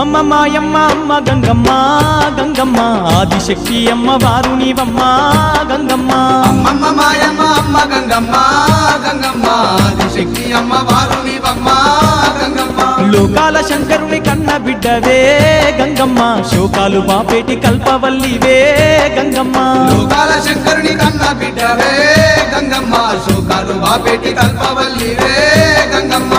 అమ్మమ్మ మాయమ్మ అమ్మ గంగమ్మ గంగమ్మ ఆదిశక్తి అమ్మ వారు నీవమ్మ గంగమ్మ అమ్మమ్మ మాయమ్మ అమ్మ గంగమ్మ గంగమ్మ ఆదిశక్తి అమ్మ వారు నీవమ్మ గంగమ్మ లోకాల శంకరుని కన్న బిడ్డవే గంగమ్మ శోకాలు బాపేటి కల్పవల్లివే గంగమ్మ లోకాల శంకరుని కన్న బిడ్డవే గంగమ్మ శోకాలు బాపేటి కల్పవల్లివే గంగమ్మ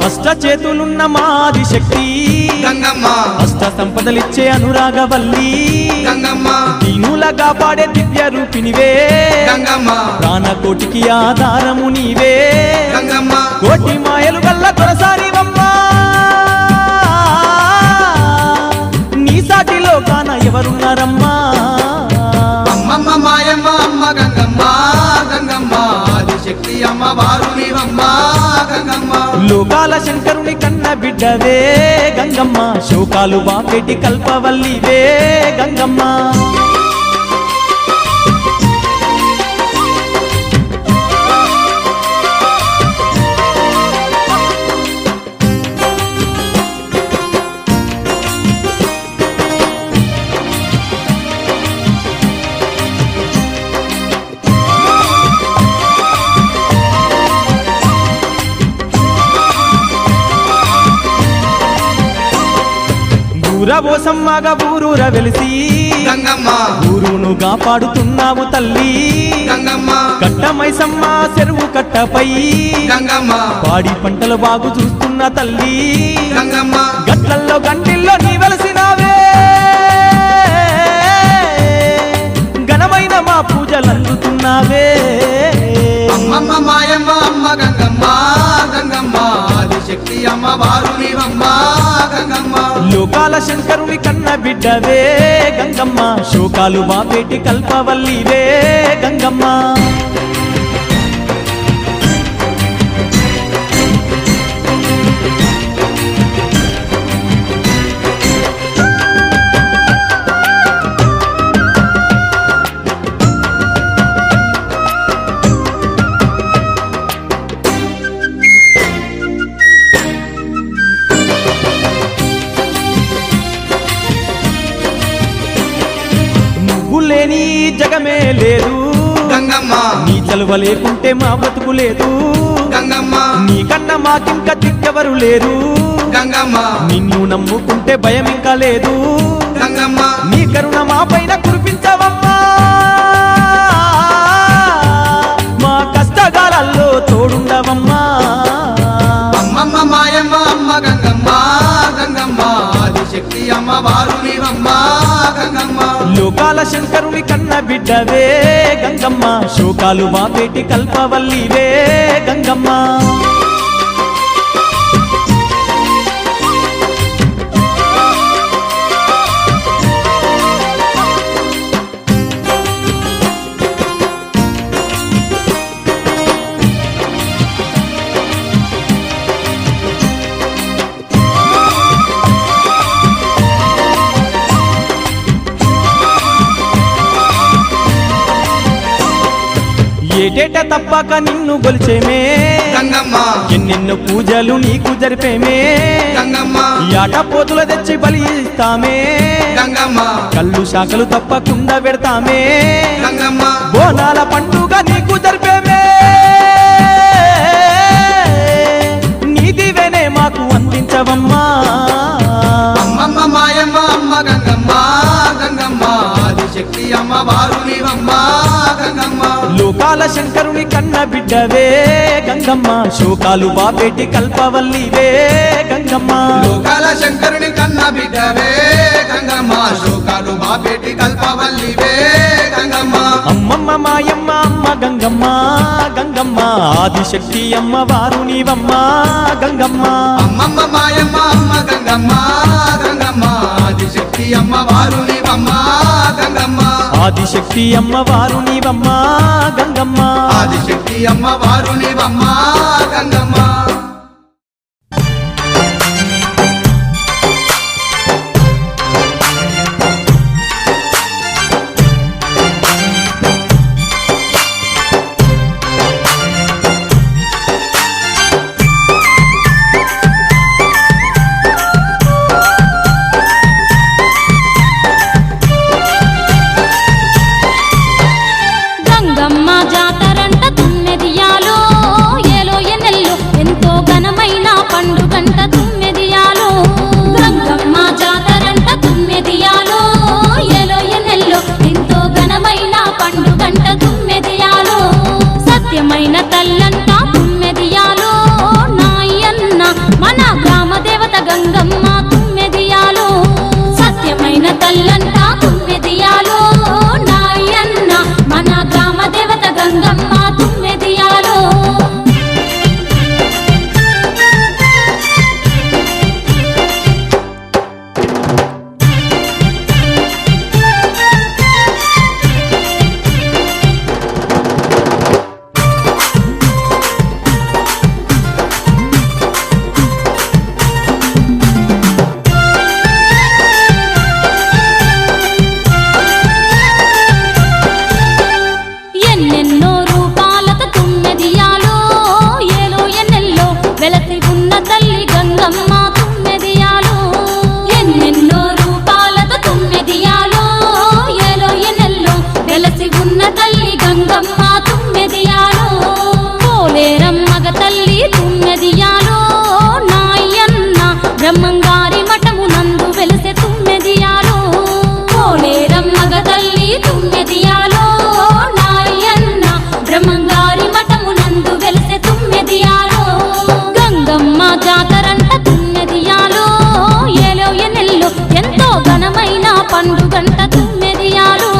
అష్ట చేతులున్న మాది శక్తి గంగమ్మ అష్ట సంపదలిచ్చే అనురాగవల్లి గంగమ్మ దీనులగా పాడే దివ్య రూపినివే గంగమ్మ ప్రాణకోటికి ఆధారము నీవే గంగమ్మ కోటి మాయలు గల్ల దొరసానివమ్మ నీ సాటిలో కాన ఎవరున్నారమ్మా అమ్మమ్మ మాయమ్మ అమ్మ గంగమ్మ గంగమ్మ ఆదిశక్తి అమ్మ వారు నీవమ్మ గంగమ్మ లోకాల శంకరుని కన్న బిడ్డవే గంగమ్మ శోకాలు బాపేటి కల్పవల్లివే గంగమ్మ ఊరబోసమ్మగా ఊరూర వెలిసి గంగమ్మ ఊరును కాపాడుతున్నావు తల్లి గంగమ్మ కట్టమైసమ్మ చెరువు కట్టపై గంగమ్మ పాడి పంటలు బాగు చూస్తున్న తల్లి గంగమ్మ గట్లల్లో గంటిల్లో నీ వెలసినావే ఘనమైన మా పూజలు అందుతున్నావే అమ్మమ్మ మాయమ్మ అమ్మ గంగమ్మ గంగమ్మ ఆదిశక్తి అమ్మ వారు నీవమ్మ గంగమ్మ లోకాల శంకరుని కన్న బిడ్డవే గంగమ్మ శోకాలు బాపేటి కల్పవల్లివే గంగమ్మ లేని జగమే లేదు గంగమ్మ నీ చలువ లేకుంటే మా బతుకు లేదు గంగమ్మ నీ కన్నా మాకింక దిక్కెవరు లేరు గంగమ్మ నిన్ను నమ్ముకుంటే భయం ఇంకా లేదు గంగమ్మ నీ కరుణ మా పైన కురిపించవమ్మా మా కష్టకాలలో తోడుండవమ్మా అమ్మమ్మ మాయమ్మ అమ్మ గంగమ్మ గంగమ్మ ఆదిశక్తి అమ్మ వారు నీవమ్మ గంగమ్మ లోకాల శంకరుని కన్న బిడ్డవే గంగమ్మ శోకాలు బాపేటి కల్పవల్లివే గంగమ్మ ఏటేట తప్పక నిన్ను గొలిచేమే గంగమ్మ ఎన్నెన్నో పూజలు నీకు జరిపేమే గంగమ్మ యాట పోతుల తెచ్చి బలి ఇస్తామే గంగమ్మ కళ్ళు శాఖలు తప్పకుండా పెడతామే గంగమ్మ బోనాల పండుగ నీకు జరిపేమే నీ దివేనే మాకు అందించవమ్మా అమ్మమ్మ మాయమ్మ అమ్మ గంగమ్మ గంగమ్మ ఆదిశక్తి అమ్మ వారు నీవమ్మ గంగమ్మ లోకాల శంకరుని కన్న బిడ్డవే గంగమ్మ శోకాలు బాపేటి కల్పవల్లివే గంగమ్మ లోకాల శంకరుని కన్న బిడ్డవే గంగమ్మ శోకాలు బాపేటి కల్పవల్లివే గంగమ్మ అమ్మమ్మ మాయమ్మ అమ్మ గంగమ్మ గంగమ్మ ఆదిశక్తి అమ్మ వారు నీవమ్మ గంగమ్మ అమ్మమ్మ మాయమ్మ అమ్మ గంగమ్మ గంగమ్మ ఆదిశక్తి అమ్మ వారు నీవమ్మ గంగమ్మ ఆదిశక్తి అమ్మవారు నీవమ్మ గంగమ్మ ఆదిశక్తి అమ్మవారు నీవమ్మ గంగమ్మ గంగమ్మ జాతరంట తుమ్మెదియాలో ఏలో ఎన్నెల్లో ఎంతో ఘనమైన పండుగంట తుమ్మెదియాలో గంగమ్మ జాతరంట తుమ్మెదియాలో ఏలో ఎన్నెల్లో ఎంతో ఘనమైన పండుగంట తుమ్మెదియాలో సత్యమైన తల్లంట తుమ్మెదియాలో నాయన్న మన గ్రామ దేవత గంగమ్మ తుమ్మెదియాలో సత్యమైన తల్లంట తుమ్మెదియాలో నాయన్న మన గ్రామ దేవత గంగమ్మ తుమ్మెదియాలో ఎన్నెన్నో రూపాలతో తుమ్మెదియాలో ఏలో ఎన్నెల్లో వెలసి ఉన్న తల్లి గంగమ్మ తుమ్మెదియాలో ఎన్నెన్నో రూపాలతో తుమ్మెదియాలో ఏలో ఎన్నెల్లో వెలసి ఉన్న తల్లి గంగమ్మ తుమ్మెదియాలో పోలేరమ్మగ తల్లి తుమ్మెదియాలో నాయన్న బ్రహ్మంగారి మఠము నందు వెలసె తుమ్మెదియాలో పోలేరమ్మగ తల్లి తుమ్మెదియాలో నాయన్న బ్రహ్మంగారి మఠము నందు వెలసె తుమ్మెదియాలో గంగమ్మ జాతరంట తుమ్మెదియాలో ఏలో ఎన్నెల్లో ఎంతో ఘనమైన పండుగంట తుమ్మెదియాలో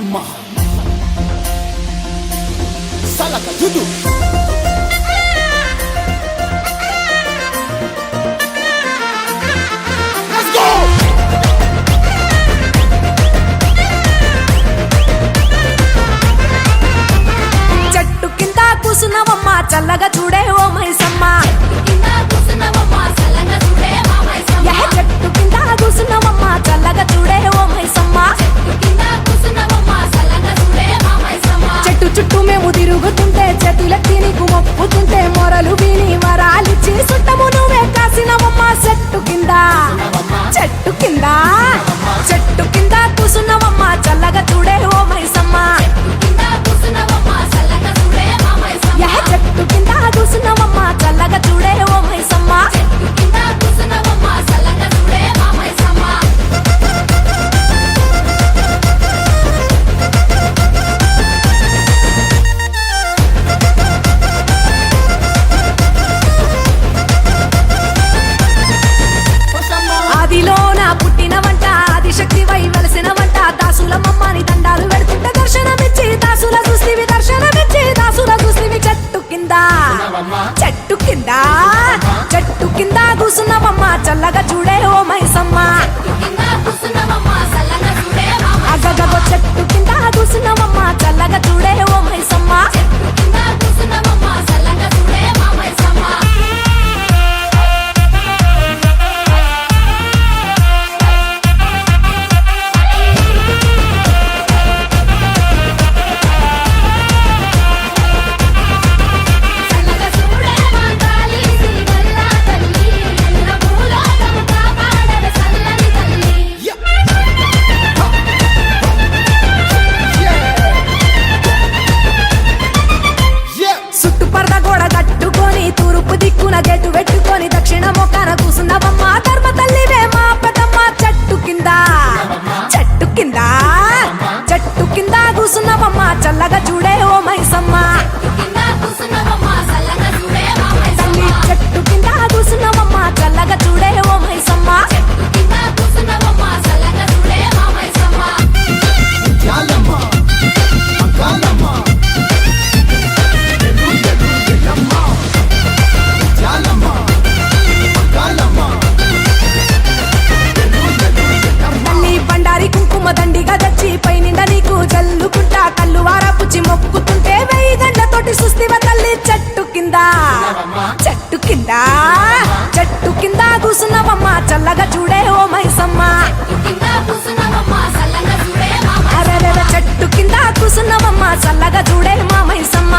గంగమ్మ సలక జుదు చెట్టు కింద కూసున్నవమ్మ చల్లగా చూడే ఓ మైసమ్మ యహ చెట్టు కింద కూసున్నవమ్మ చల్లగా చూడే ఓ మైసమ్మ చెట్టు చుట్టూ మేము తిరుగుతుంటే చేతులెత్తి నీకు మొక్కుతుంటే మొరలు విని వరాలిచ్చి సుట్టము నువ్వే కాసినవమ్మ చెట్టు కింద చెట్టు కింద చెట్టు కింద కూసున్నవమ్మ చల్లగా చూడే ఓ మైసమ్మ యహ చెట్టు కింద కూసున్నవమ్మ చల్లగా చూడే ఓ మైసమ్మ ఆదిలోన పుట్టినవంట ఆదిశక్తి వై వెలసినవంట దాసుల మమ్మని దండాలు పెడుతుంటే దర్శనమిచ్చి దాసుల చూస్తివి దర్శనమిచ్చి దాసుల చూస్తివి చెట్టు కింద చెట్టు కింద చెట్టు కింద కూసున్నవమ్మ చల్లగా చూడే ఓ మైసమ్మ అగగగో చెట్టు కింద కూసున్నవమ్మ చల్లగా చూడే ఓ మైసమ్మ చుట్టుపరద గోడ కట్టుకొని తూర్పు దిక్కున గేటు పెట్టుకొని దక్షిణ మొక్కన కూసున్నవమ్మ ధర్మ తల్లివే మా పెద్దమ్మ చెట్టు కింద చెట్టు కింద చెట్టు కింద కూసున్నవమ్మ చల్లగా చూడే ఓ మైసమ్మ తల్లి చెట్టు కింద కూసున్నవమ్మ చల్లగా చూడే ఓ మైసమ్మ యాలమ్మ మంగళమ్మ ఎల్లమ్మ యాలమ్మ మంగళమ్మ తల్లి బండారి కుంకుమ దండిగా తెచ్చి పై నిండా నీకు జల్లుకుంటా కళ్ళు వారపుచ్చి మొక్కుతుంటే వెయ్యి గంటతోటి సుస్తివ తల్లి చెట్టు కింద చెట్టు కింద చెట్టు కింద కూసున్నవమ్మ చల్లగా చూడే ఓ మైసమ్మ అరెరెర చెట్టు కింద కూసున్నవమ్మ చల్లగా చూడే మా మైసమ్మ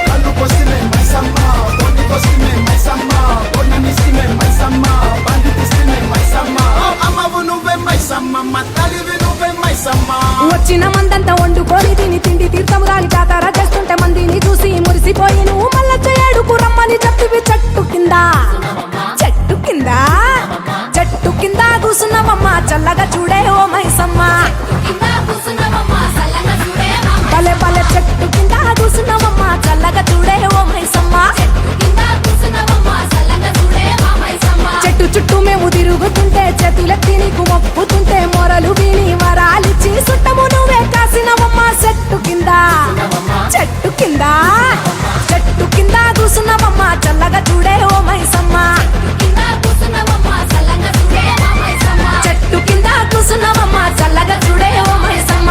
కళ్ళు కొసిమే మైసమ్మ బొన్ని కొసిమే మైసమ్మ బొన్ననిసిమే మైసమ్మ బండి తీసిమే మైసమ్మ అమ్మవు నువ్వే మైసమ్మ మా తల్లివి నువ్వే మైసమ్మ వచ్చిన మందంతా వండుకొని తిని తిండి తీర్థము దాని జాతర చేస్తుంటే మందిని చూసి మురిసిపోయి నువ్వు మళ్ళా చేయడుకు రమ్మని చెప్పివి చెట్టు కింద చెట్టు కింద చెట్టు కింద కూసున్నవమ్మ చల్లగా చూడే ఓ మైసమ్మ భలే భలే చెట్టు కింద కూసున్నవమ్మ చల్లగా చూడే ఓ మైసమ్మ చెట్టు చుట్టూ మేము తిరుగుతుంటే చేతులెత్తి నీకు మొక్కుతుంటే మొరలు విని వరాలిచ్చి సుట్టము నువ్వే కాసినవమ్మ చెట్టు కింద చెట్టు కింద చెట్టు కింద కూసున్నవమ్మ చల్లగా చూడే ఓ మైసమ్మ చెట్టు కింద కూసున్నవమ్మ చల్లగా చూడే ఓ మైసమ్మ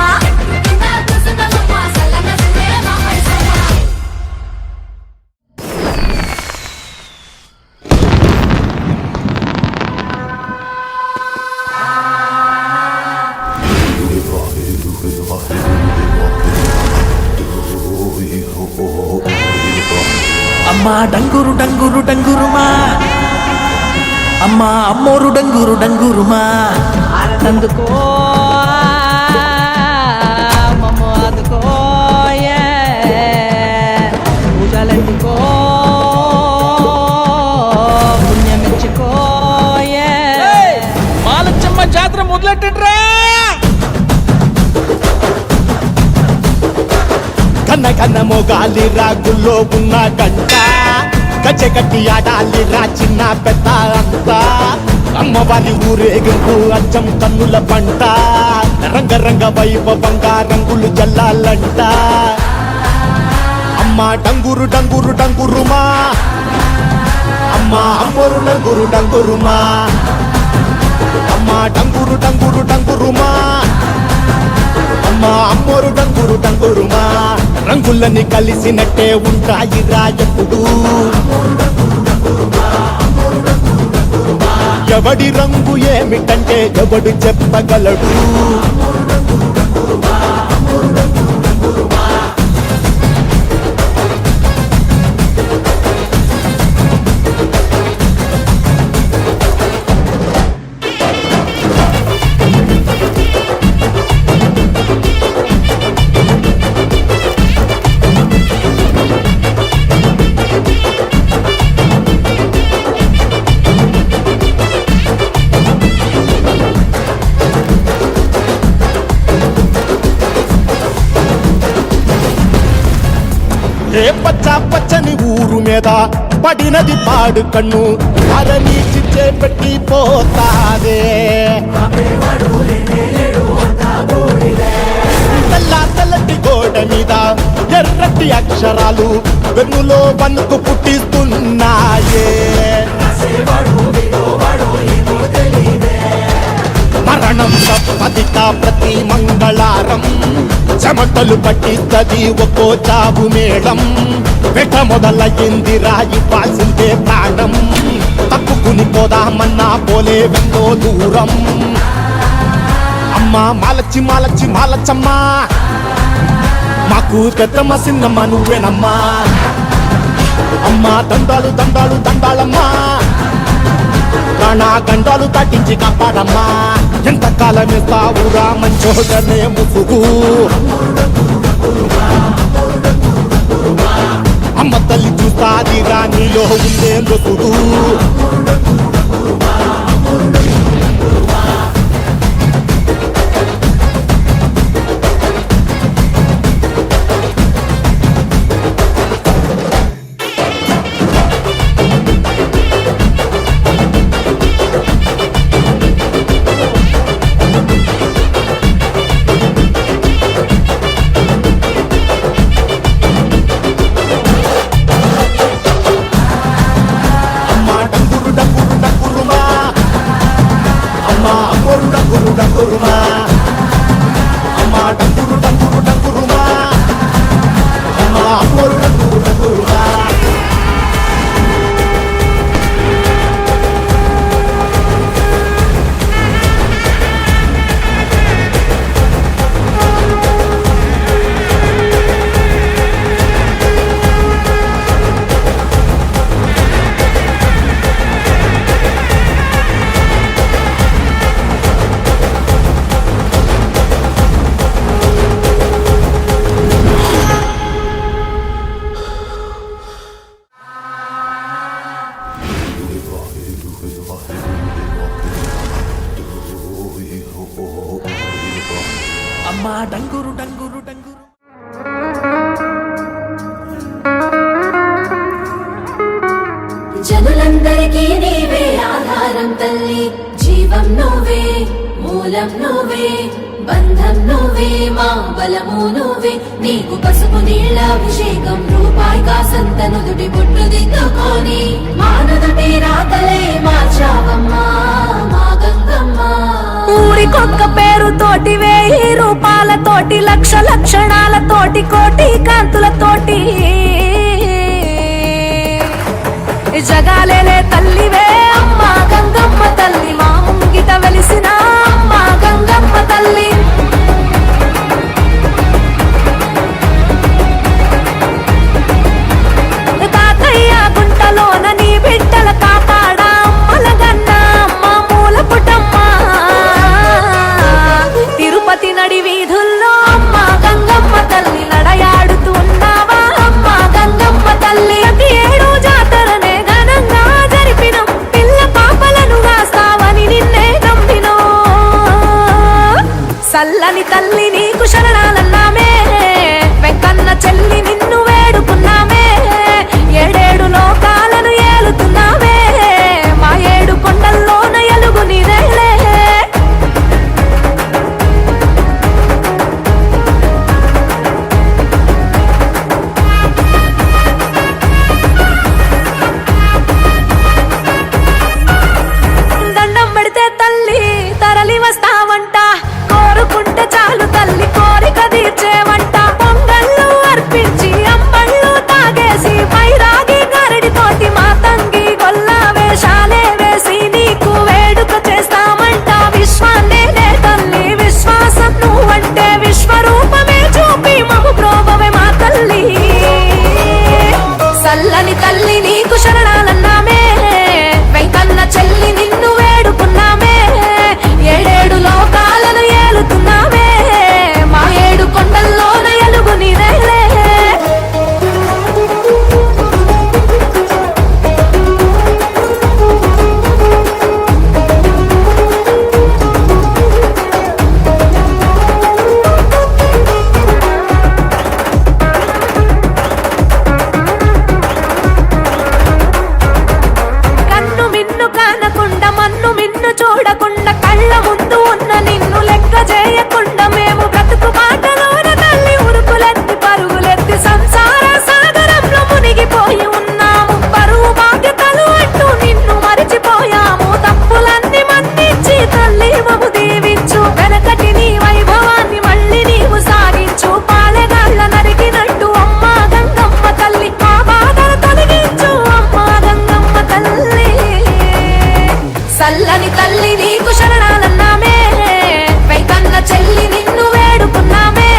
అమ్మా డంగురు డంగురు డంగురుమా అమ్మా అమ్మోరు డంగురు డంగురుమా అందుకో మమ్మ అందుకో పూజలందుకో పుణ్యమిచ్చుకో మాలచ్చమ్మ జాతర మొదలెట్టండ్రా కన్న కన్న మొగాలి రాగుల్లో ఉన్న గంట గజ్జెగట్టి ఆడాలి రా చిన్న పెద్ద అంతా అమ్మవారి ఊరేగింపు అచ్చం కన్నుల పంట రంగరంగ వైభవంగా రంగులు జల్లాలంట అమ్మ డంగురు డంగురు డంగురుమా అమ్మ అమ్మోరు డంగురు డంగురుమా అమ్మ డంగురు డంగురు డంగురుమా అమ్మ అమ్మోరు డంగురు డంగురుమా రంగులని కలిసినట్టే ఉంటాయి రా ఎప్పుడు ఎవడి రంగు ఏమిటంటే ఎవడు చెప్పగలడు ఏ పచ్చ పచ్చని ఊరు మీద పడినది పాడు కన్ను అరని చిచ్చే పెట్టి పోతాదే తెల్ల తెల్లటి గోడ మీద ఎర్రటి అక్షరాలు వెన్నులో వణుకు పుట్టిస్తున్నాయే మరణం తప్పదిక ప్రతి మంగళారం చెమటలు పట్టిస్తది ఒక్కో చావు మేళం వెట మొదలయ్యింది రాయి పాల్సిందే ప్రాణం తప్పుకుని పోదామన్నా పోలే వెందో దూరం అమ్మా మాలచ్చి మాలచ్చి మాలచ్చమ్మా మాకు పెద్దమ్మ సిన్నమ్మ నువ్వేనమ్మా అమ్మా దండాలు దండాలు దండాలమ్మా ప్రాణా గండాలు తట్టించి కాపాడమ్మా ఎంతకాలం ఇస్తావురా మంచోడనే ముసుగు అమ్మ తల్లి చూస్తాదిరా నీలో ఉండే లొసుగు అమ్మా డంగురు డంగురు డంగురు జనులందరికీ నీవే ఆధారం తల్లి జీవం నువ్వే మూలం నువ్వే బంధం నువ్వే మా బలము నువ్వే నీకు పసుపు నీళ్ళ అభిషేకం రూపాయి కాసంత నుదుటి బొట్టు దిద్దుకొని మానదుటి రాతలే మార్చావమ్మా మా గంగమ్మ ఊరికొక్క పేరుతోటి 1000 రూపాలతోటి లక్ష లక్షణాలతోటి కోటి కాంతులతోటి జగాలేలే తల్లివే అమ్మా గంగమ్మ తల్లి మా ముంగిట వెలిసిన అమ్మా గంగమ్మ తల్లి తాతయ్య గుంటలోన నీ బిడ్డల కాపాడా అమ్మలగన్న అమ్మ మూల పుటమ్మ తిరుపతి నడి వీధుల్లో అమ్మ గంగమ్మ తల్లి నడయాడుతున్నావా అమ్మ గంగమ్మ తల్లి ప్రతి ఏడు జాతరనే ఘనంగా జరిపినం పిల్ల పాపలను కాస్తావని నిన్నే నమ్మినో సల్లని తల్లి నీకు శరణాలన్నామే వెంకన్న చెల్లి నిన్ను వేడుకున్నామే 7 లోకాలను కదలి వస్తావంట కోరుకుంటే చాలు తల్లి కోరిక తీర్చేవంట పొంగళ్ళు అర్పించి అంబళ్ళు తాగేసి పైరాగి గరడితోటి మా తంగి గొల్ల వేషాలే వేసి నీకు వేడుక చేస్తామంట విశ్వాన్నే తల్లి విశ్వాసం నువ్వంటే విశ్వరూపమే చూపి మము ప్రోభవే మా తల్లి సల్లని తల్లి నీకు శరణాలన్నామే వెంకన్న చెల్లి నిన్ను వేడుకున్నామే ఏడేడు లోకాలను ఏలుతున్నామే మా ఏడు కొండల్లోన ఎలుగు నీదేలే కన్ను మిన్ను కానకుండా మన్ను మిన్ను చూడకుండా కళ్ళ ముందు ఉన్న నిన్ను లెక్క చేయకుండా మేము బ్రతుకు బాటలోన తల్లి ఉరుకులెత్తి పరుగులెత్తి సంసార సాగరంలో మునిగిపోయి ఉన్నాము పరువు బాధ్యతలు అంటూ నిన్ను మరిచిపోయాము తప్పులన్నీ మన్నించి తల్లి మము దీవించు వెనకటి నీ వైభవాన్ని మళ్ళీ నీవు సాగించు పాలెగాళ్ళ నరికినట్టు అమ్మా గంగమ్మ తల్లి మా బాధలు తొలగించు అమ్మా గంగమ్మ తల్లి సల్లని తల్లి నీకు శరణాలన్నామే వెంకన్న చెల్లి నిన్ను వేడుకున్నామే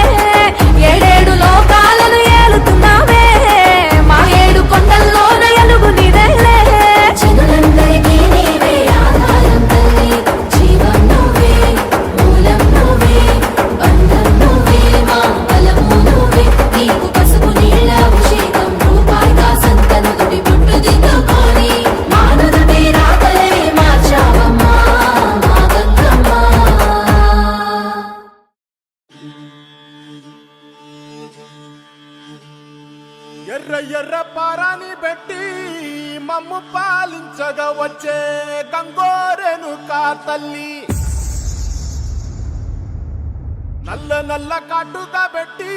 ఏడేడు లోకాలను ఏలుతున్నామే మా ఏడు కొండల్లోన ఎలుగు నీదేలే జనులందరికీ నీవే ఆధారం తల్లి జీవం నువ్వే మూలం నువ్వే బంధం నువ్వే మా బలము నువ్వే నీకు పసుపు నీళ్ళ అభిషేకం రూపాయిగా సంతను దుడి పుట్టు దిద్దుకొని మానవుడి రాతలే మార్చావమ్మా మా గంగమ్మ ఎర్ర ఎర్ర పారాని పెట్టి మమ్ము పాలించగా వచ్చే గంగోరెను కా తల్లి నల్ల నల్ల కాటుగా పెట్టి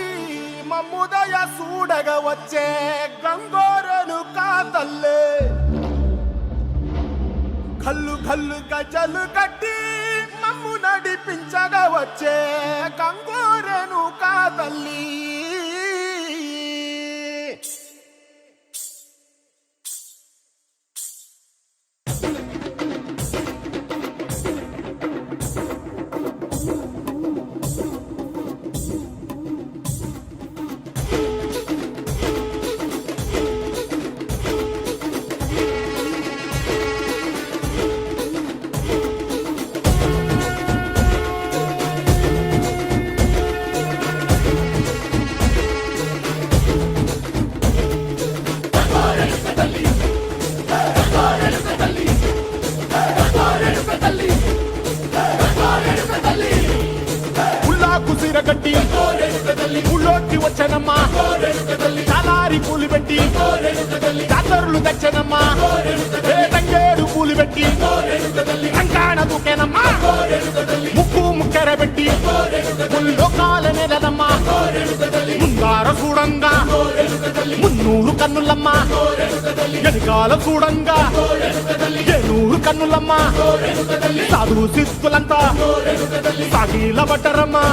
మమ్ముదయ చూడగా వచ్చే గంగోరెను కా తల్లి కల్లు కల్లు గజలు కట్టి మమ్ము నడిపించగా వచ్చే గంగోరెను కా తల్లి ఉల్లాకు సిరగట్టి ఉళ్ళోకి వచ్చనమ్మా చాలారి పూలు పెట్టి జాతరులు తెచ్చనమ్మా తంగేడు పూలు పెట్టి కంకాణ దూకేనమ్మా ముక్కు ముక్కెర పెట్టి ముల్లోకాల నెలనమ్మా ముందార చూడంగా మున్నూరు కన్నులమ్మా వెనకాల చూడంగా ఏనూరు కన్నులమ్మా సాధు శిస్తులంతా సాగిల బట్టరమ్మా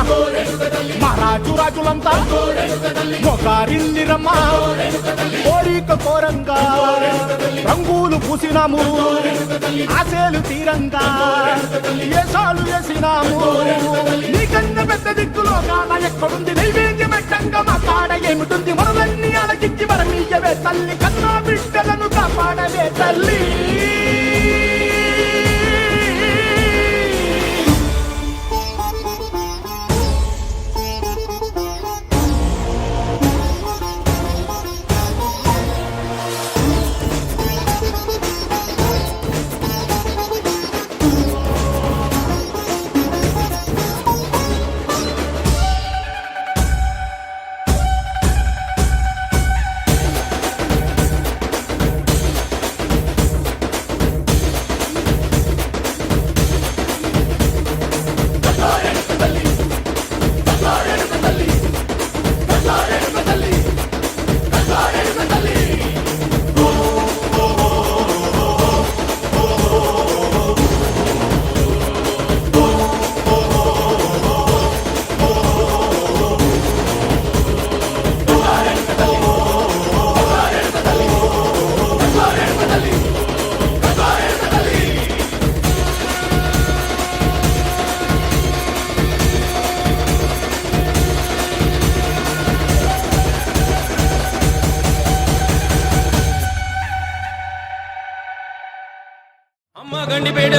మహారాజు రాజులంతా మొగారిల్లిరమ్మా కోరిక కోరంగా రంగులు పూసినాము ఆశలు తీరంగా ఏసాలు వేసినాము నీకన్నా పెద్ద దిక్కులో కాన ఎక్కడుంది నైవేద్యం పెట్టంగా మా కాడ ఏమిటుంది మనలన్నీ అలకించి మరమీయవే తల్లి కన్నా బిడ్డలను కాపాడవే తల్లి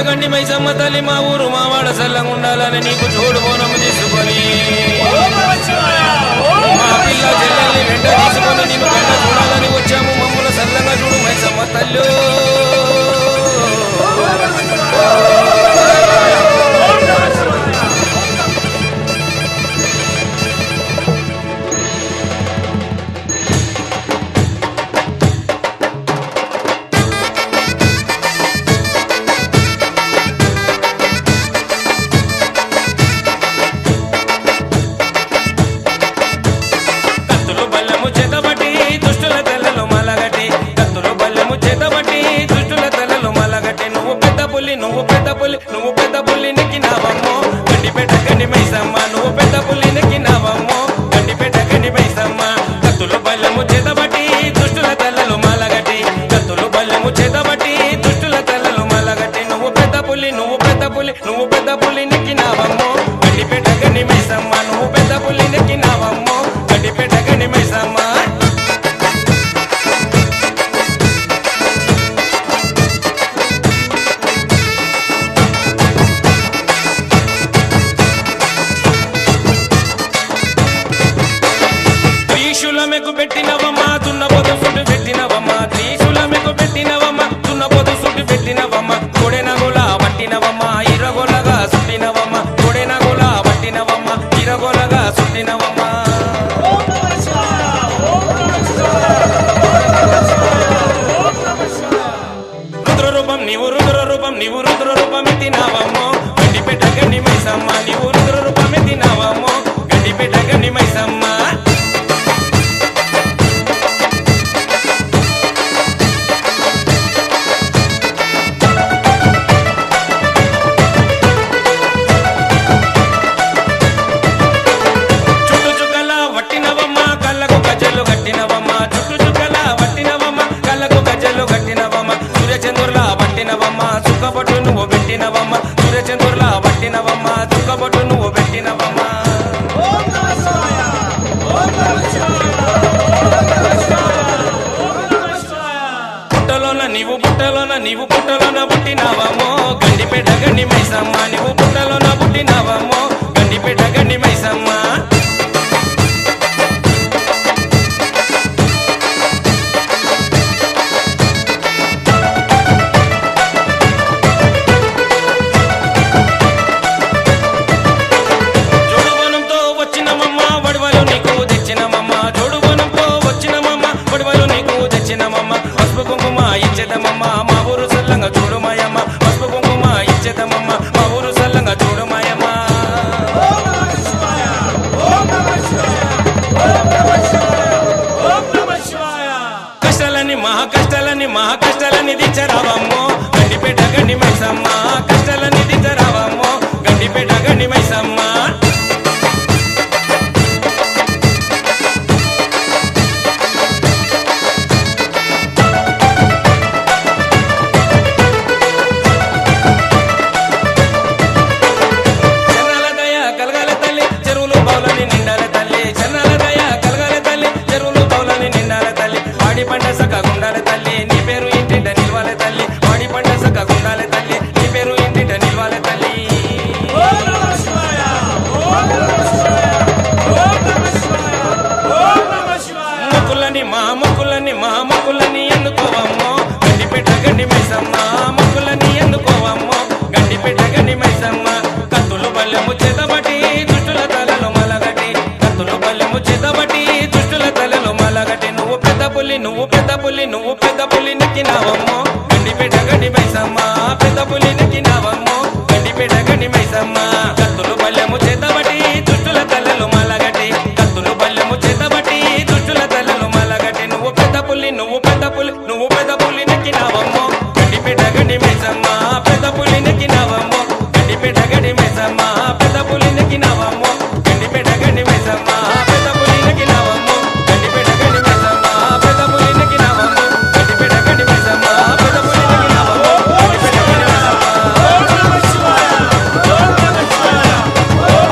గండి మైసమ్మ తల్లి మా ఊరు మా వాడ సల్లంగా ఉండాలని నీకు చూడు బోనము తీసుకొని మా పిల్ల చెల్లెల్ని వెంట తీసుకొని నిన్ను వెంట చూడాలని వచ్చాము మమ్మల సల్లంగా చూడు మైసమ్మ తల్లి నువ్వు పెద్ద పుల్లి నెక్కినావమ్మో గండిపేట గండి మైసమ్మ నువ్వు పెద్ద పుల్లి నెక్కినావమ్మో గండిపేట గండి మైసమ్మ కత్తులు బల్లెము చేతబట్టి దుష్టుల తల్లలు మాలగట్టి కత్తులు బల్లెము చేతబట్టి దుష్టుల తల్లలు మాలగట్టి నువ్వు పెద్ద పుల్లి నెక్కినావమ్మో గండిపేట గండి మైసమ్మ నువ్వు పెద్ద పుల్లి నెక్కినావమ్మో గండిపేట గండి మైసమ్మ త్రిశూలమెకు పెట్టినవమ్మా దున్నపోతు సుట్టు పెట్టినవమ్మా త్రిశూలమెకు పెట్టినవమ్మా దున్నపోతు సుట్టు పెట్టినవమ్మా కొడెనగోలా పట్టినవమ్మా ఇరగోలగా సుట్టినవమ్మా కొడెనగోలా పట్టినవమ్మా ఇరగోలగా సుట్టినవమ్మా రుద్రరూపం నీవు రుద్రరూపం ఎత్తినావమ్మో గండిపేట గండి మైసమ్మ నీవు రుద్రరూపం ఎత్తినావమ్మో గండిపేట గండి మైసమ్మ సూర్యచంద్రులా చుక్కబొట్టు నువ్వు పెట్టినవమ్మా నీవు పుట్టలోన పుట్టినవమ్మో గండిపేట గండి మైసమ్మ నీవు పుట్టలోన పుట్టినవమ్మో గండిపేట గండి మైసమ్మ పసుపు కుంకుమ ఇచ్చేదమ్మమ్మ మా ఊరు సల్లంగా చూడు మాయమ్మ పసుపు కుంకుమ ఇచ్చేదమ్మమ్మ మా ఊరు సల్లంగా చూడు మాయమ్మ కష్టాలని దించరావమ్మో గండిపేట గండి మైసమ్మ కష్టాలని దించరావమ్మో గండిపేట గండి మైసమ్మ మొక్కులని ఎందుకోవమ్మో గండిపేట గండి మైసమ్మ మొక్కులని ఎందుకోవమ్మో గండిపేట గండి మైసమ్మ కత్తులు బల్లెము చేతబట్టి దుష్టుల తలలో మలగటి కత్తులు బల్లెము చేతబట్టి దుష్టుల తలలో మలగటి నువ్వు పెద్ద పులి నెక్కినావమ్మో గండిపేట గండి మైసమ్మ పెద్ద పులి నెక్కినావమ్మో గండిపేట గండి మైసమ్మ కత్తులు బల్లెము చేతబట్టి దుష్టుల తలలో మలగటి కత్తులు బల్లెము చేతబట్టి దుష్టుల తలలో మలగటి నువ్వు పెద్ద పులి నెక్కినావమ్మో గండిపేట గండి మైసమ్మ పెద్ద పులి నెక్కినావమ్మో గండిపేట గండి మైసమ్మ పెద్ద పులి నెక్కినావమ్మో గండిపేట గండి మైసమ్మ పెద్ద పులి నెక్కినావమ్మో గండిపేట గండి మైసమ్మ పెద్ద పులి నెక్కినావమ్మో గండిపేట గండి మైసమ్మ పెద్ద పులి నెక్కినావమ్మో గండిపేట గండి మైసమ్మ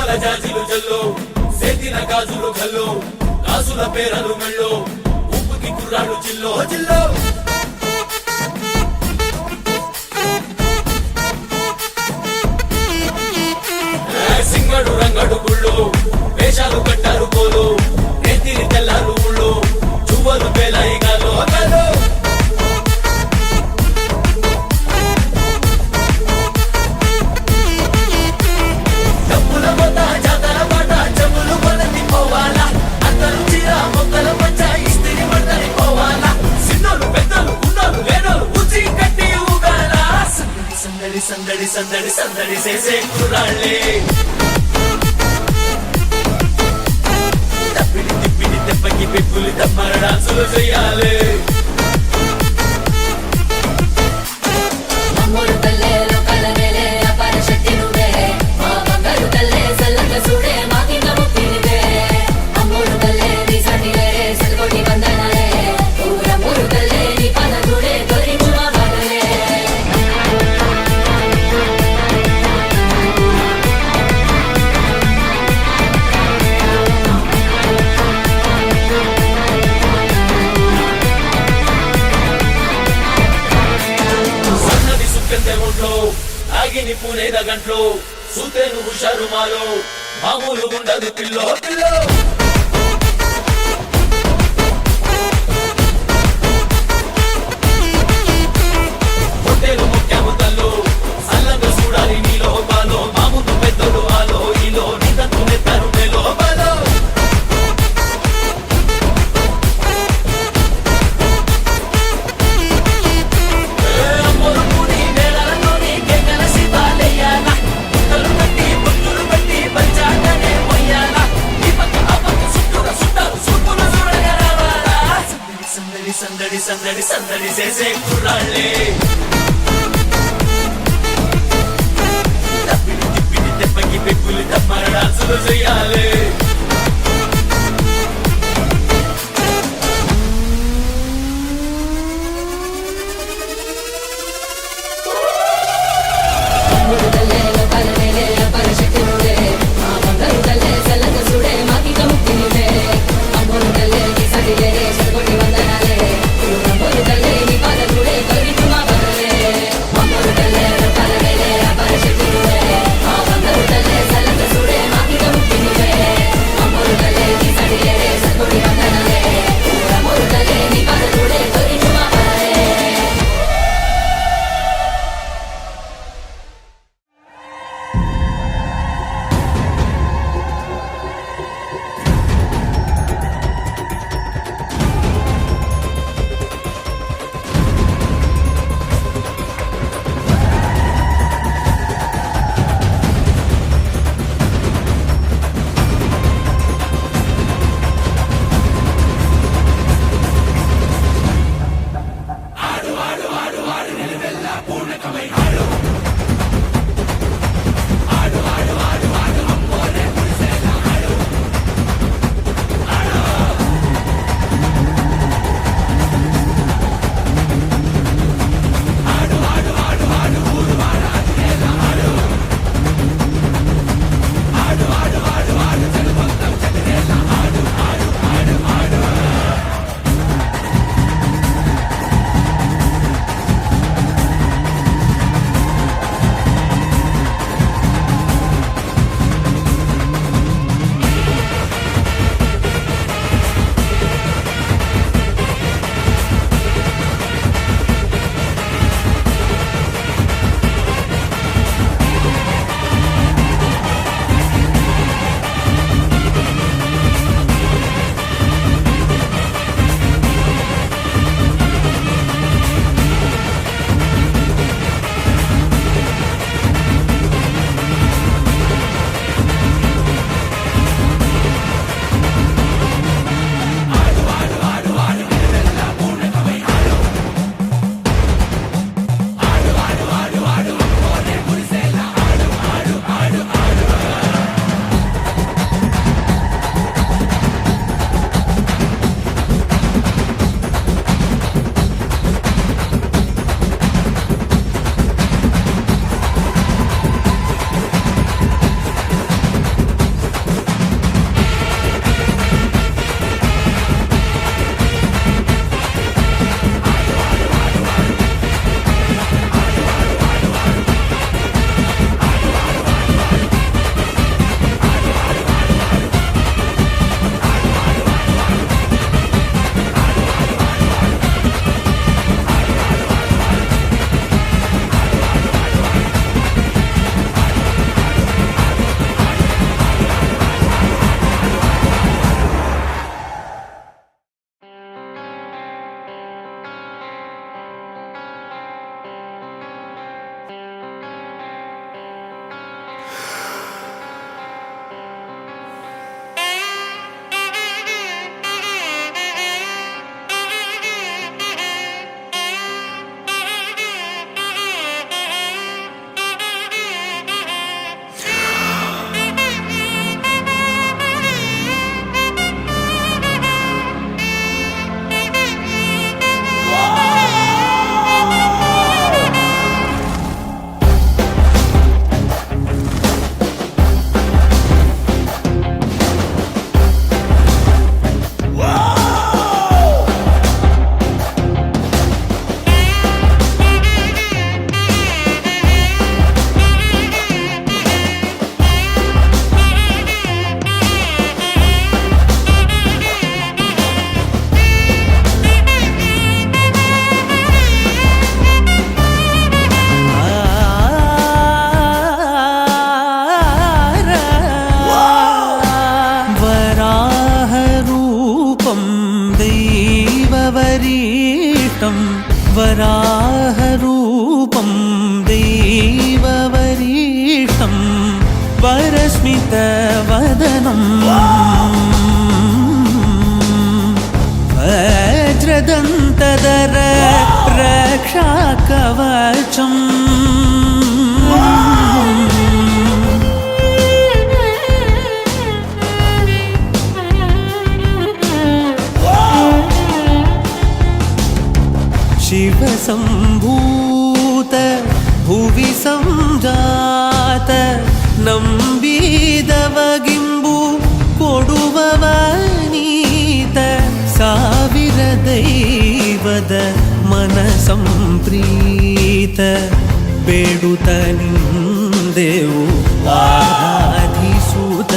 పూల జాజులు జల్లు సేతిన గాజులు గల్లు గాజుల పేరలు మెళ్ళు ఉప్పుకి కుర్రాడు జిల్లో జిల్లో సింగడు రంగడు గుళ్ళు వేషాలు కట్టారు కోలు నెత్తిరి తెల్లారు ఊళ్ళు చువ్వలు పేలాయిగాలు అగలు డబ్బుల మొత్త జాతర పాట చెవులు కొలది పోవాలా అందరూ చీర మొక్కల మధ్య ఇస్తిరి పడతాయి పోవాలా సిన్నోలు పెద్దలు ఉన్నోలు లేనోలు ఉచి కట్టి ఊగాల సందడి సందడి సందడి సందడి చేసే కుర్రాళ్ళే తప్పిడి తిప్పిడి తెప్పకి పెప్పులు తమ్మర డాన్సులు చేయాలి అమ్మోరు తల్లే లోకాల నేలే అపార శక్తి నువ్వే మా బంగారు తల్లే సల్లంగా చూడే మాకింక ముక్తి నువ్వే అమ్మోరు తల్లే నీ సాటి లేరే సెల్కోటి వందనాలే ఊరమ్మోరు తల్లే నీ పాద చూడే గౌరించు మా బాటలే సన్నది సుక్కంతే ఒంట్లో ఆగిని పూనేద గంట్లో సూతేను హుషారు మాలో మామూలు ఉండదు పిల్లో పిల్లో పొట్టేలు ముఖ్యము తల్లు సల్లంగా చూడాలి నీలో బాలో మామూలు పెద్దలు ఆలో ఈలో నితంతు నెత్తారు మేలో బాలో సందడి సందడి సందడి చేసే కుర్రాళ్ళే తప్పిడి తిప్పిడి తెప్పకి పెక్కులు తమ్మర డాన్సులు చేయాలి అమ్మోరు తల్లే లోకాల నేలే అపార శక్తి నువ్వే మా బంగారు తల్లే సల్లంగా చూడే మాకింక ముక్తి నువ్వే అమ్మోరు తల్లే నీ సాటి లేరే సెల్కోటి వందనాలే ఊరమ్మోరు తల్లే నీ పాద చూడే గౌరించు మా బాటలే वराहरूपं दैववरीष्ठं वरस्मितवदनं वज्रदन्तधर रक्षाकवचम् शिवसम्भूत भुवि संजात ನಂಬಿದವಗಿಂಬು ಕೊಡುವವನೀತ ಸಾವಿರ ದೈವದ ಮನ ಸಂಪ್ರೀತ ಬೇಡುತ್ತ ನಿಂದೆವು ಆರಾಧಿಸುತ್ತ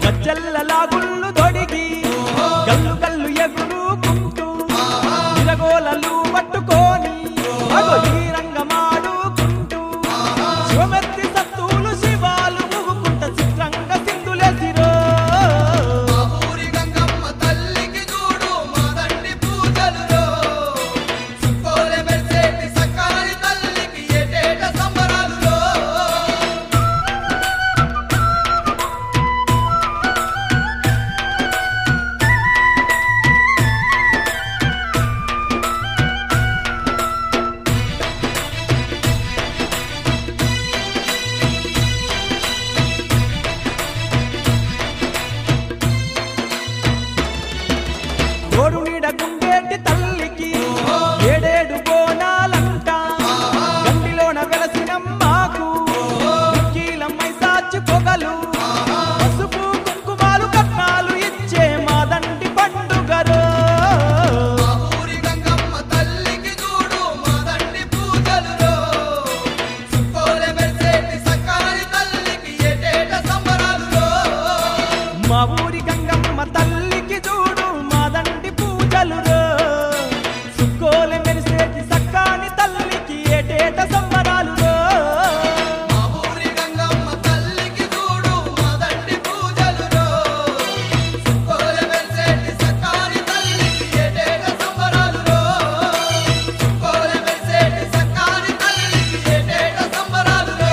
గజ్జల్లలాగుళ్ళు దొడిగి గల్లు గల్లు ఎగురుకుంటూ ఇరగోలలు పట్టుకొని అగో ఈ రంగమాడుకుంటూ శివమెత్తి సత్తులు శివాలు ఊగుకుంట చిత్రంగ సింధులేసిరో ఊరి గంగమ్మ తల్లికి చూడు మాదండి పూజలులో సుక్కోలే మెరిసేటి సక్కాని తల్లికి ఏటేట సంబరాలులో తోడు నీడ గుండేటి తల్లికి ఏడేడు బోనాలంట గండిలోన వెలసినమ్మాకు కీలమ్మై సాచి పొగలు పసుపు కుంకుమాలు కట్నాలు ఇచ్చే మాదండి పండుగరో ఊరి గంగమ్మ తల్లికి చూడు మాదండి పూజలులో సుక్కోలే మెరిసేటి సక్కాని తల్లికి ఏటేట సంబరాలులో మా ఊరి గంగమ్మ తల్లికి చూడు మాదండి పూజలురో సుక్కోలె మెరిసేటి సక్కాని తల్లికి ఏటేట సంబరాలురో మా ఊరి గంగమ్మ తల్లికి చూడు మాదండి పూజలులో సుక్కోలే మెరిసేటి సక్కాని తల్లికి ఏటేట సంబరాలులో సుక్కోలే మెరిసేటి సక్కాని తల్లికి ఏటేట సంబరాలులో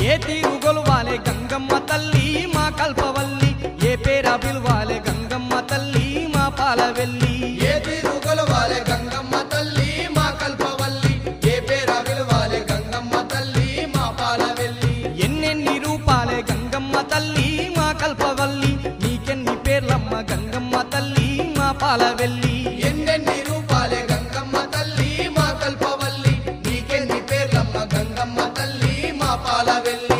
ఏ తీరు గొలవాలే గంగమ్మ తల్లి మా కల్పవల్లి ఏ పేర పిలువాలే గంగమ్మ తల్లి మా పాలవెల్లి ఏ తీరు కొలవాలే గంగమ్మ తల్లి మా కల్పవల్లి ఏ పేర విలువాలే గంగమ్మ తల్లి మా పాలవెల్లి ఎన్నెన్ని రూపాలే గంగమ్మ తల్లి మా కల్పవల్లి నీకెన్ని పేర్లమ్మ గంగమ్మ తల్లి మా పాలవెల్లి ఎన్నెన్ని రూపాలే గంగమ్మ తల్లి మా కల్పవల్లి నీకెన్ని పేర్లమ్మ గంగమ్మ తల్లి మా పాలవెల్లి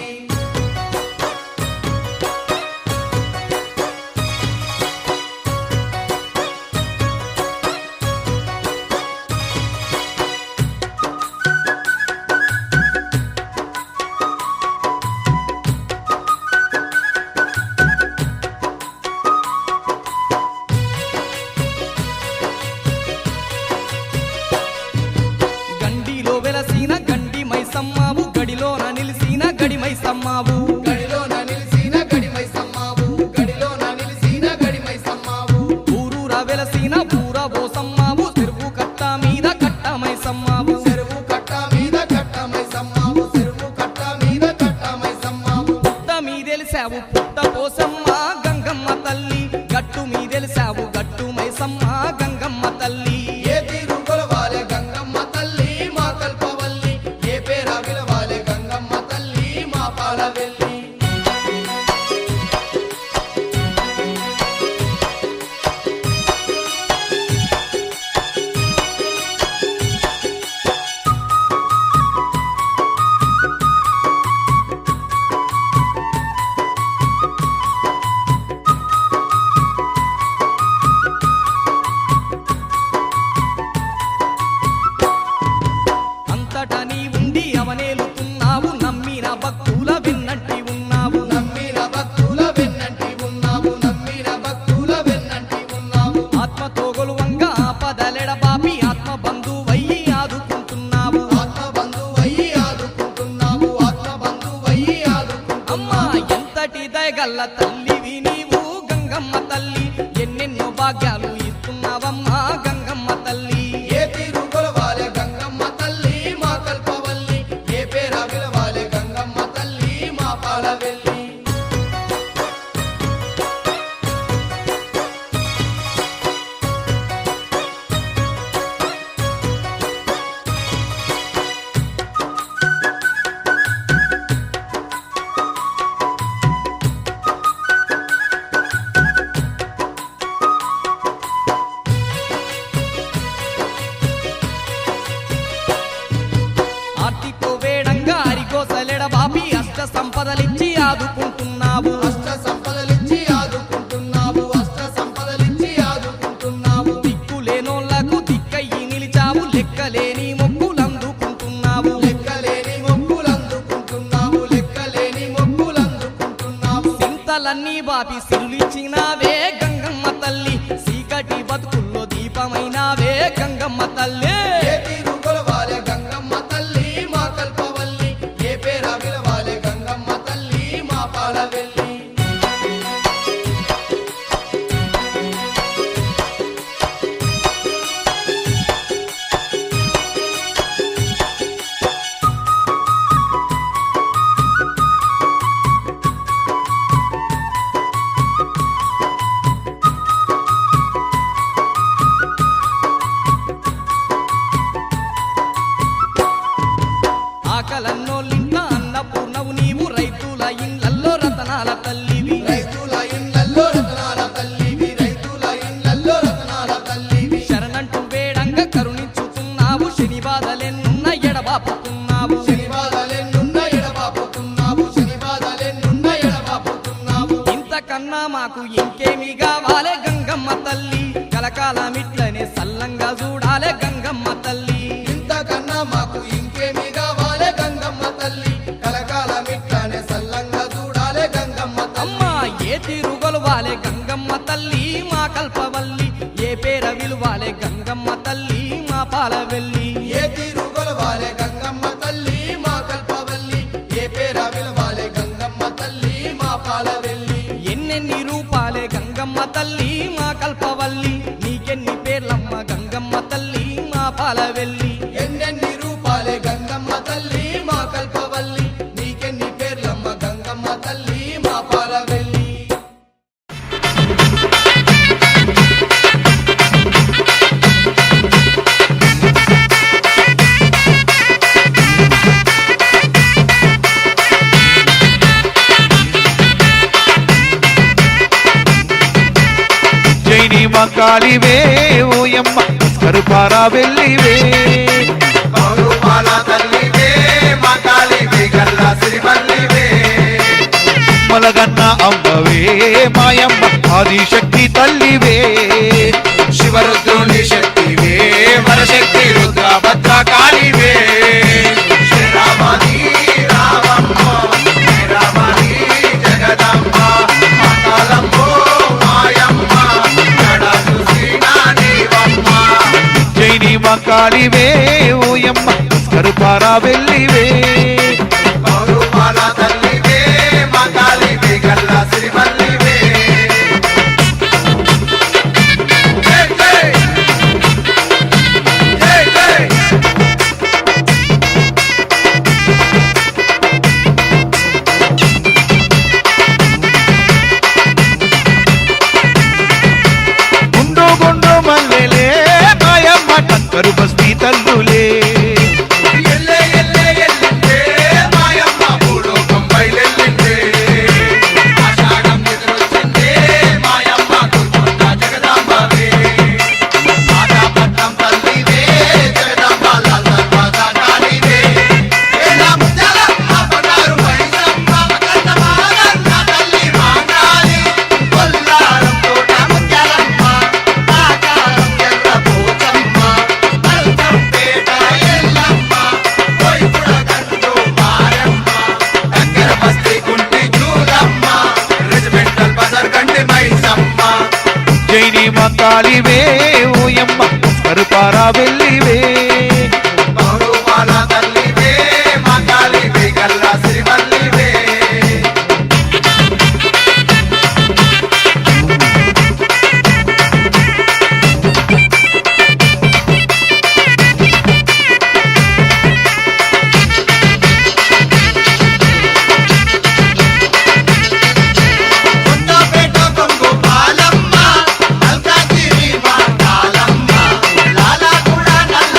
గండిలో వెలసిన గండి మైసమ్మావు గడిలోన నిలిసిన గడి మైసమ్మావు గడిలోన నిలిసిన గడిమై సమ్మావు గడిలోన నిలిసిన గడిమై సమ్మావు ఊరూర వెలసిన ఊర బోసమ్మావు చెరువు కట్ట మీద కట్ట మైసమ్మావు చెరువు కట్ట మీద కట్టమై సమ్మావు చెరువు కట్ట మీద కట్టమై సమ్మావు పుట్ట మీదెలిసావు పుట్ట పోసమ్మ గంగమ్మ తల్లి గట్టు మీదెలిసావు గట్టు మైసమ్మ గంగమ్మ తల్లి ఏ తీరు కొలవాలే గంగమ్మ తల్లి మా కల్పవల్లి ఏ పేర విలవాలే గంగమ్మ తల్లి మా పాలవెల్లి అంతటా నీ ఉండి అవనేలుతున్నావు నమ్మిన భక్తుల వెన్నట్టి ఉన్నావు నమ్మిన భక్తుల వెన్నంటి ఉన్నావు నమ్మిన భక్తుల వెన్నంటి ఉన్నావు ఆత్మతో గొలువంగా ఆపదలెడ బాపి ఆత్మ బంధువయ్యి ఆదుకుంటున్నావు ఆత్మ బంధువయ్యి ఆదుకుంటున్నావు ఆత్మ బంధువయ్యి అమ్మా ఆదుకుంటున్నావు ఎంతటి దయగల్ల తల్లివి నీవు గంగమ్మ తల్లి ఎన్నెన్నో భాగ్యాలు ఇస్తున్నావమ్మా గంగమ్మ తల్లి ఏ తీరు కొలవాలే గంగమ్మ తల్లి మా కల్పవల్లి ఏ పేర విలవాలే గంగమ్మ తల్లి మా పాలవెల్లి చీకట్లన్నీ బాపి సిరులిచ్చినావే గంగమ్మ తల్లి చీకటి బతుకుల్లో దీపమైనావే గంగమ్మ తల్లి ఏ తీరు కొలవాలే గంగమ్మ తల్లి మా కల్పవల్లి ఏ పేర విలవాలే గంగమ్మ తల్లి మా పాలవెల్లి ఆకలన్నోళ్ళింట అన్నపూర్ణవు నీవు రైతుల ఇండ్లల్లో రతనాల తల్లివి రైతుల ఇండ్లల్లో రతనాల తల్లివి రైతుల ఇండ్లల్లో రతనాల తల్లివి శరణంటూ వేడంగా కరుణించుతున్నావు శని బాధలెన్నున్న ఎడబాపుతున్నావు శనివాదలెన్నున్న ఎడబాపుతున్నావు శనివాదలెన్నున్న ఎడబాపుతున్నావు ఇంతకన్నా మాకు ఇంకేమి కావాలే గంగమ్మ తల్లి కలకాలమిట్లనే సల్లంగా చూడాలే గంగమ్మ తల్లి ఇంతకన్నా మాకు ఇంకేమి కావాలే గంగమ్మ తల్లి కలకాలమిట్లానే సల్లంగా చూడాలే గంగమ్మ అమ్మ ఏ తీరు గొలవాలే గంగమ్మ తల్లి మా కల్పవల్లి ఏ పేర విలువాలే గంగమ్మ తల్లి మా పాలవెల్లి ఏ తీరు కొలవాలే గంగమ్మ తల్లి మా కల్పవల్లి ఏ పేర విలవాలే గంగమ్మ తల్లి మా పాలవెల్లి ఎన్నెన్ని రూపాలే గంగమ్మ తల్లి మా కల్పవల్లి నీకెన్ని పేర్లమ్మ గంగమ్మ తల్లి మా పాలవెల్లి ఎన్నెన్ని రూపాలే గంగమ్మ తల్లి మా కల్పవల్లి నీకెన్ని పేర్లమ్మ గంగమ్మ తల్లి మా పాలవెల్లి జైని మకాలివే ఓయమ్మ కరుపారా వెళ్ళివే పౌరుపాల తల్లివే మా కాలివే గల్లా సిరిమల్లివే మలగన్న అమ్మవే మాయమ్మ ఆదిశక్తి తల్లివే శివరుద్రుని శక్తివే వరశక్తి రుద్ర భద్ర కాళివే శ్రీరామని రామమ్మ శ్రీరామని జగదమ్మ మంగళంబో మాయమ్మ జడసు శ్రీనానివమ్మ జైని మకాలివే ఓయమ్మ కరుపారా వెళ్ళివే పౌరుపాల తల్లివే మా కాలివే గల్లా సిరిమల్లివే జై జై జై జై గుండు గుండు మల్లెలే మాయమ్మ టక్కరు బస్తీ తల్లులే ఎల్లే ఎల్లే ఎల్లిందే మాయమ్మ భూలోకం బయలెల్లిందే ఆషాఢం ఎదురొచ్చిందే మాయమ్మ కూర్చున్న జగదాంబవే ఆటాపట్నం తల్లివే జగదాంబ లాల్సర్వాద కాళివే ఏలా ముత్యాలమ్మ బంగారు మైసమ్మ కన్నమాగన్న తల్లి మాంగాలి కొల్లారం తోట ముత్యాలమ్మ ఆకారం ఎర్ర పోచమ్మ అల్కంపేట ఎల్లమ్మ కొయ్పుడ గండు మారమ్మ దగ్గర బస్తీ కుంటి జూలమ్మ రెజిమెంటల్ బజార్ గండి మైసమ్మ జైని మకాలివే ఓయమ్మ కరుపారా వెళ్ళివే పౌరుపాల తల్లివే మా కాలివే గల్లా సిరిమల్లివే కొండపేట కొంగు పాలమ్మ అల్కాగిరి మా కాలమ్మ లాలాగూడ నల్ల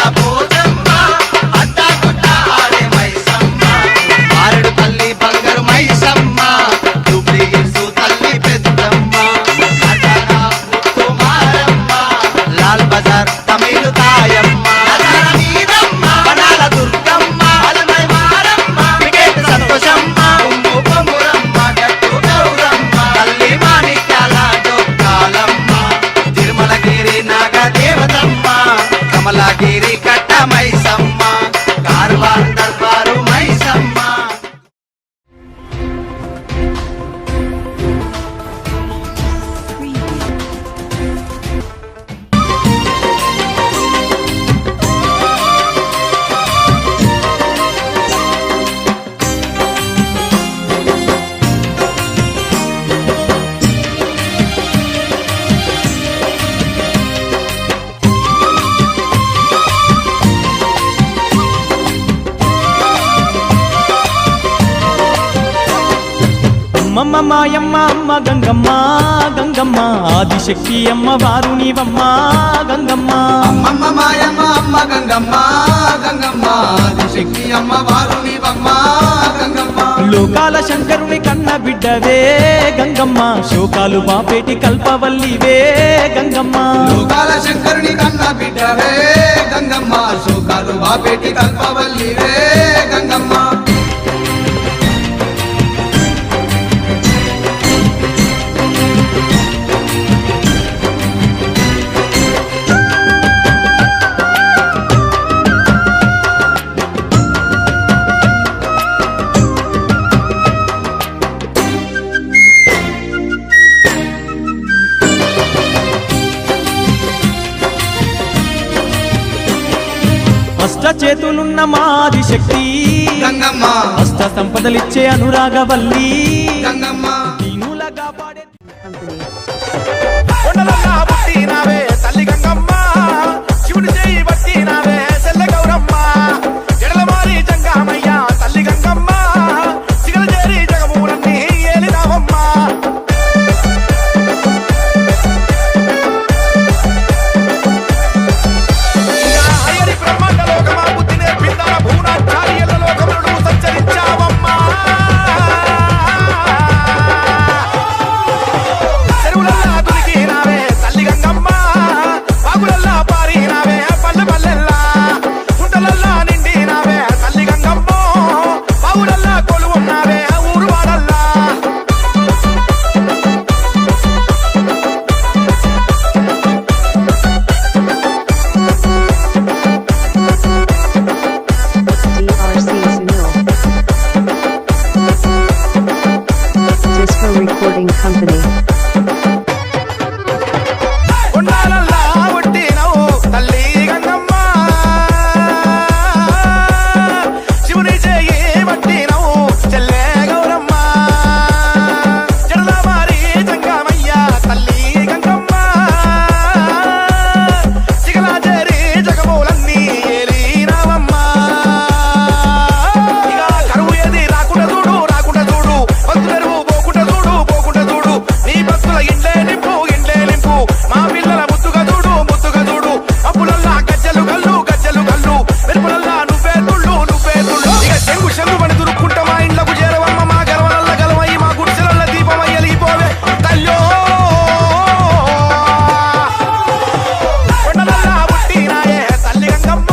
అమ్మమ్మ మాయమ్మ అమ్మ గంగమ్మ గంగమ్మ ఆదిశక్తి అమ్మ వారు నీవమ్మ గంగమ్మ అమ్మమ్మ మాయమ్మ అమ్మ గంగమ్మ గంగమ్మ ఆదిశక్తి అమ్మ వారు నీవమ్మ గంగమ్మ లోకాల శంకరుని కన్న బిడ్డవే గంగమ్మ శోకాలు బాపేటి కల్పవల్లివే గంగమ్మ లోకాల శంకరుని కన్న బిడ్డవే గంగమ్మ శోకాలు బాపేటి కల్పవల్లివే గంగమ్మ అష్ట చేతులున్న మాది శక్తి గంగమ్మ అష్ట సంపదలిచ్చే అనురాగవల్లి గంగమ్మ దీనులగా పాడే కొండలల్లా పుట్టినావే తల్లి గంగమ్మ శివుని చేయి పట్టినావే సెల్ల గౌరమ్మ జడల మారి జంగామయ్య తల్లి గంగమ్మ సిగల చేరి జగమూలన్నీ ఏలినావమ్మ హరి బ్రహ్మాండ లోకమా బుద్ధి నేర్పిందా భూనాచార్యుల లోకములను సంచరించావమ్మా చెరువులల్లా దునికినావే తల్లి గంగమ్మ వాగులల్లా పారినావే పల్లె పల్లెల్లా కుంటలల్లా నిండినావే తల్లి గంగమ్మ బావులల్లా కొలువున్నావే ఊరు వాడల్లా DRC Sunil. Disco Recording Company. కొండాలల్లా పుట్టినవు తల్లి గంగమ్మ శివుని చేయి పట్టినవు చెల్లె గౌరమ్మ జడల మారి జంగమయ్య తల్లి గంగమ్మ సిగల చేరి జగమూలన్నీ ఏలినావమ్మ ఇక కరువు ఏది రాకుండా చూడు భక్తులెరువు పోకుండా చూడు నీ భక్తుల ఇండ్లే నింపు మా పిల్లల ముద్దుగా చూడు అప్పులల్లా గజ్జలు గల్లు మెరుపులల్లా నువ్వే తుళ్ళు ఇక చెంగు పని దురుక్కుంటా మా ఇండ్లకు చేరవమ్మ మా గర్వలల్ల గలవయ్యి మా గుడిసెలల్ల దీపమయ్యలి పోవే తల్లో కొండలల్లా పుట్టినాయే తల్లి గంగమ్మ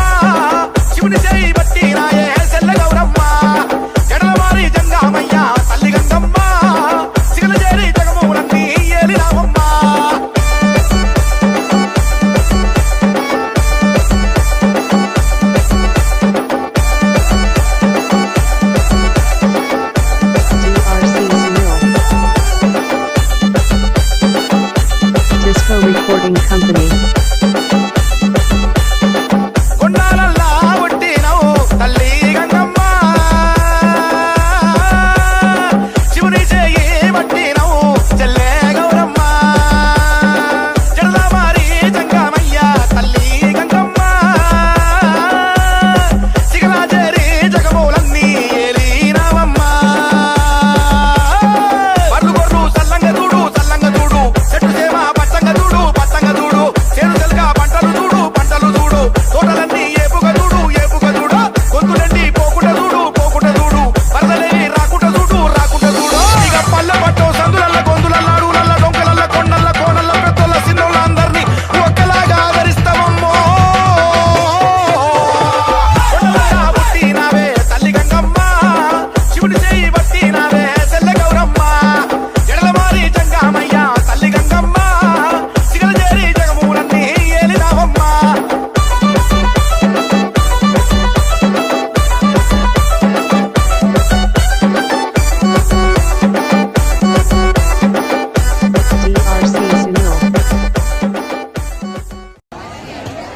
శివుని చేయి పట్టినాయే సెల్ల గౌరమ్మ జడల మారి జంగామయ్య తల్లి గంగమ్మ సిగల చేరి జగమూలన్నీ ఏలినావమ్మ DRC Sunil. Disco Recording Company. కొండాలల్లా పుట్టినవు తల్లి గంగమ్మ శివుని చేయి పట్టినవు చెల్లె గౌరమ్మ జడల మారి జంగమయ్య తల్లి గంగమ్మ సిగల చేరి జగమూలన్నీ ఏలినావమ్మ పర్లు గొర్రు సల్లంగ చూడు చెట్టు సేమ పచ్చంగ చూడు చేను తెలక పంటలు చూడు తోటలన్నీ ఏపుగా చూడు గొంతులన్నీ పోకుండా చూడు వరదలేవి రాకుండా చూడు ఇక పల్లె పట్టు సందులల్ల గొంతులల్ల అడుగులల్ల డొంకలల్ల కొండల్ల కోనల్ల పెద్దోళ్ళ సిన్నోళ్ళ అందరినీ ఒక్కలాగా ఆదరిస్తావమ్మో కొండలల్లా పుట్టినావే తల్లి గంగమ్మ శివుని చేయి పట్టినావే సెల్ల గౌరమ్మ జడల మారి జంగామయ్య తల్లి గంగమ్మ సిగల చేరి జగమూలన్నీ ఏలినావమ్మ DRC Sunil.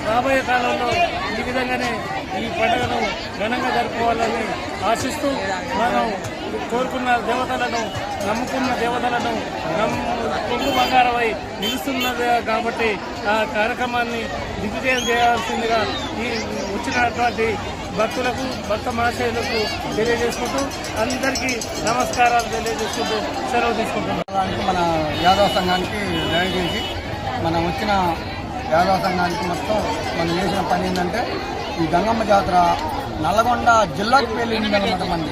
రాబోయే కాలంలో ఈ విధంగానే ఈ పండుగను ఘనంగా జరుపుకోవాలని ఆశిస్తూ మనం కోరుకున్న దేవతలను నమ్ముకున్న దేవతలను కొంగు బంగారమై నిలుస్తున్నది కాబట్టి ఆ కార్యక్రమాన్ని దిగ్విజయం చేయాల్సిందిగా ఈ వచ్చినటువంటి భక్తులకు భక్త మహాశయులకు తెలియజేసుకుంటూ అందరికీ నమస్కారాలు తెలియజేసుకుంటూ సెలవు తీసుకుంటున్నాం. మన యాదవ సంఘానికి దయచేసి మనం వచ్చిన యాదవ సంఘానికి మొత్తం మనం చేసిన పని ఏంటంటే ఈ గంగమ్మ జాతర నల్గొండ జిల్లాకు పేర్లింది అనమాట. మంది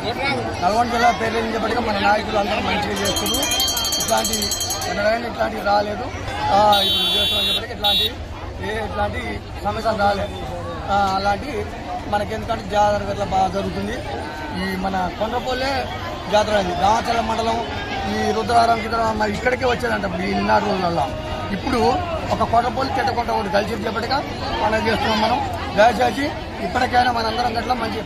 నల్గొండ జిల్లా పేర్లించేపటిగా మన నాయకులు అందరూ మంచిగా చేస్తున్నారు. ఇట్లాంటివి రాలేదు. ఇప్పుడు చేస్తున్నప్పటికీ ఇట్లాంటి సమస్యలు రాలేదు. అలాంటి మనకి ఎందుకంటే జాతర ఇట్లా బాగా జరుగుతుంది. ఈ మన కొండ్రపోలే జాతర అది రామచల మండలం ఈ రుద్రారం మరి ఇక్కడికే వచ్చేదంట ఇప్పుడు ఈ 4 రోజులలో. ఇప్పుడు ఒక కొండ్రపోలి చెట్టకొండ ఒకటి కలిసి చెప్పటిగా మనం చేస్తున్నాం. మనం దయచేసి ఇప్పటికైనా మనందరం గట్ల మంచి